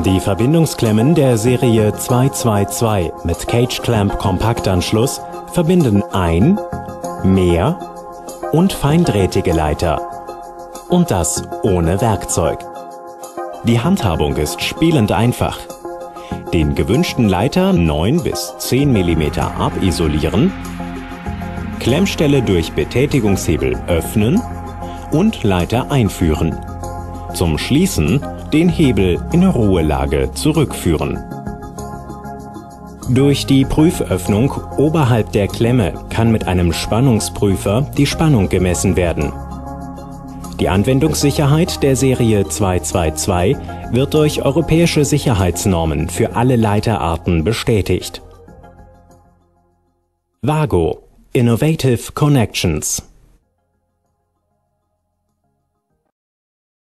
Die Verbindungsklemmen der Serie 222 mit Cage Clamp Kompaktanschluss verbinden Ein-, Mehr- und feindrähtige Leiter. Und das ohne Werkzeug. Die Handhabung ist spielend einfach. Den gewünschten Leiter 9 bis 10 mm abisolieren, Klemmstelle durch Betätigungshebel öffnen und Leiter einführen. Zum Schließen den Hebel in Ruhelage zurückführen. Durch die Prüföffnung oberhalb der Klemme kann mit einem Spannungsprüfer die Spannung gemessen werden. Die Anwendungssicherheit der Serie 222 wird durch europäische Sicherheitsnormen für alle Leiterarten bestätigt. WAGO – Innovative Connections.